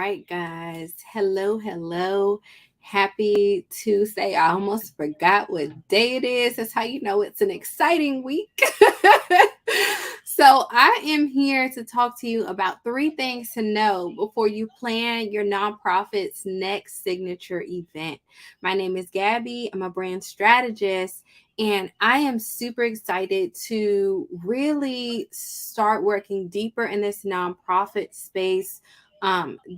right, guys. Hello, hello. Happy Tuesday. I almost forgot what day it is. That's how you know it's an exciting week. So, I am here to talk to you about three things to know before you plan your nonprofit's next signature event. My name is Gabby. I'm a brand strategist, and I am super excited to really start working deeper in this nonprofit space.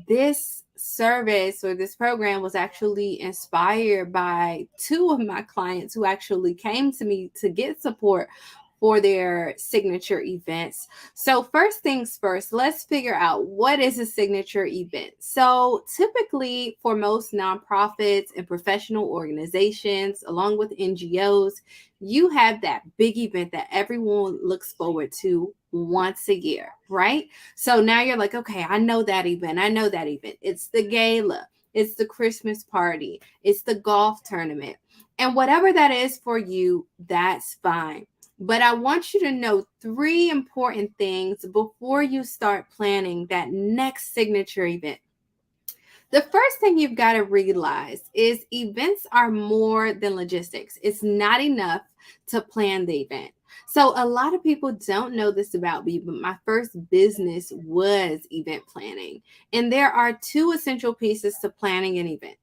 This service or this program was actually inspired by two of my clients who actually came to me to get support for their signature events. So, first things first, let's figure out what is a signature event. So, typically, for most nonprofits and professional organizations, along with NGOs, you have that big event that everyone looks forward to once a year, right? So now you're like, okay, I know that event. I know that event. It's the gala, it's the Christmas party, it's the golf tournament. And whatever that is for you, that's fine. But I want you to know three important things before you start planning that next signature event. The first thing you've got to realize is events are more than logistics. It's not enough to plan the event. So, a lot of people don't know this about me, but my first business was event planning. And there are two essential pieces to planning an event: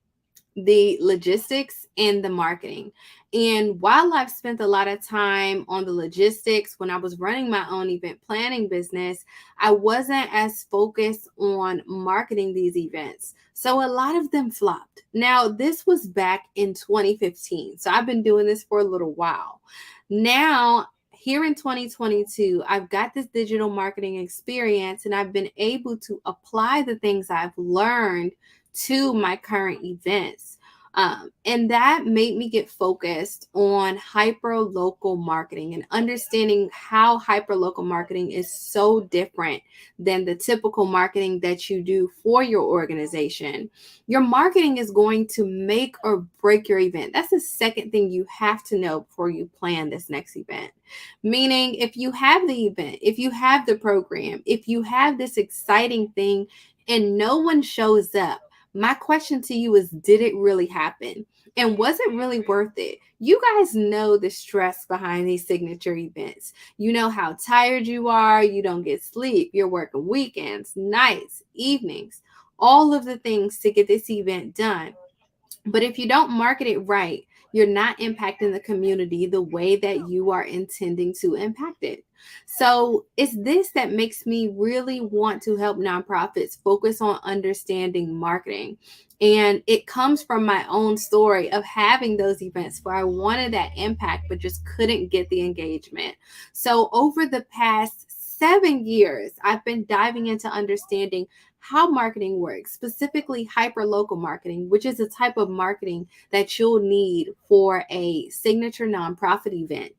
the logistics and the marketing. And while I've spent a lot of time on the logistics when I was running my own event planning business, I wasn't as focused on marketing these events. So a lot of them flopped. Now, this was back in 2015. So I've been doing this for a little while. Now, here in 2022, I've got this digital marketing experience and I've been able to apply the things I've learned to my current events. And that made me get focused on hyper local marketing and understanding how hyper local marketing is so different than the typical marketing that you do for your organization. Your marketing is going to make or break your event. That's the second thing you have to know before you plan this next event. Meaning, if you have the event, if you have the program, if you have this exciting thing and no one shows up, my question to you is, did it really happen? And was it really worth it? You guys know the stress behind these signature events. You know how tired you are. You don't get sleep. You're working weekends, nights, evenings, all of the things to get this event done. But if you don't market it right, you're not impacting the community the way that you are intending to impact it. So it's this that makes me really want to help nonprofits focus on understanding marketing. And it comes from my own story of having those events where I wanted that impact, but just couldn't get the engagement. So over the past 7 years, I've been diving into understanding how marketing works, specifically hyper local marketing, which is a type of marketing that you'll need for a signature nonprofit event.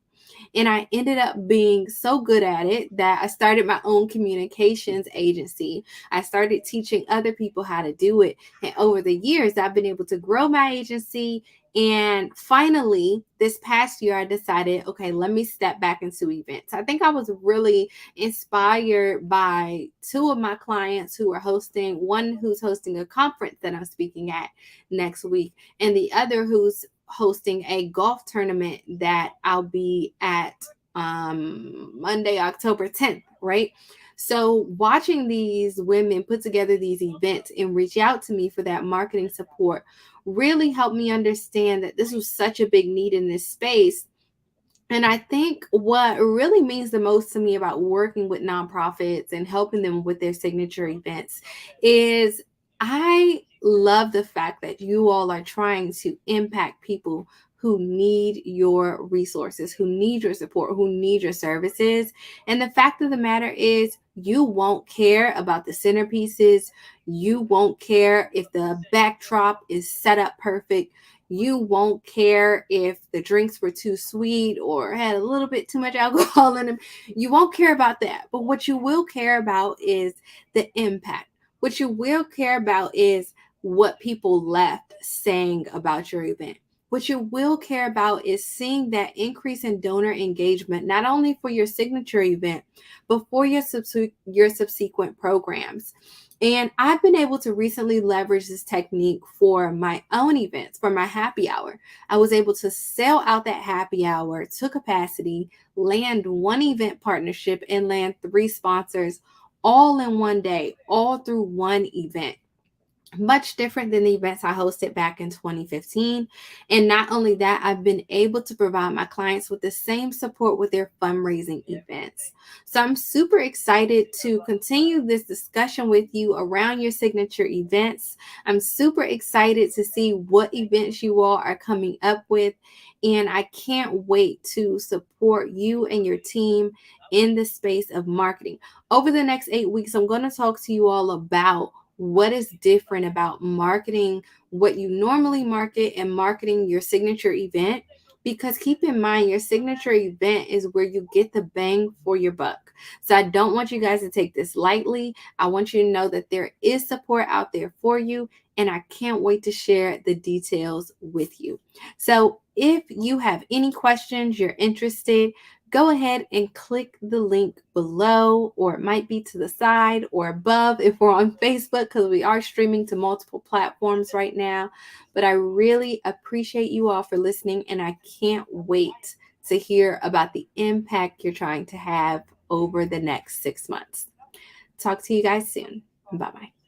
And I ended up being so good at it that I started my own communications agency. I started teaching other people how to do it. And over the years, I've been able to grow my agency. And finally, this past year, I decided, okay, let me step back into events. I think I was really inspired by two of my clients who are hosting, one who's hosting a conference that I'm speaking at next week, and the other who's hosting a golf tournament that I'll be at Monday, October 10th, right? So, watching these women put together these events and reach out to me for that marketing support really helped me understand that this was such a big need in this space. And I think what really means the most to me about working with nonprofits and helping them with their signature events is I love the fact that you all are trying to impact people who need your resources, who need your support, who need your services. And the fact of the matter is, you won't care about the centerpieces. You won't care if the backdrop is set up perfect. You won't care if the drinks were too sweet or had a little bit too much alcohol in them. You won't care about that. But what you will care about is the impact. What you will care about is what people left saying about your event. What you will care about is seeing that increase in donor engagement, not only for your signature event, but for your subsequent programs. And I've been able to recently leverage this technique for my own events, for my happy hour. I was able to sell out that happy hour to capacity, land one event partnership, and land 3 sponsors all in one day, all through one event. Much different than the events I hosted back in 2015. And not only that, I've been able to provide my clients with the same support with their fundraising events. So I'm super excited to continue this discussion with you around your signature events. I'm super excited to see what events you all are coming up with. And I can't wait to support you and your team in the space of marketing. Over the next 8 weeks, I'm going to talk to you all about what is different about marketing what you normally market and marketing your signature event. Because keep in mind, your signature event is where you get the bang for your buck. So I don't want you guys to take this lightly. I want you to know that there is support out there for you, and I can't wait to share the details with you. So if you have any questions, you're interested, go ahead and click the link below, or it might be to the side or above if we're on Facebook, because we are streaming to multiple platforms right now. But I really appreciate you all for listening, and I can't wait to hear about the impact you're trying to have over the next 6 months. Talk to you guys soon. Bye bye.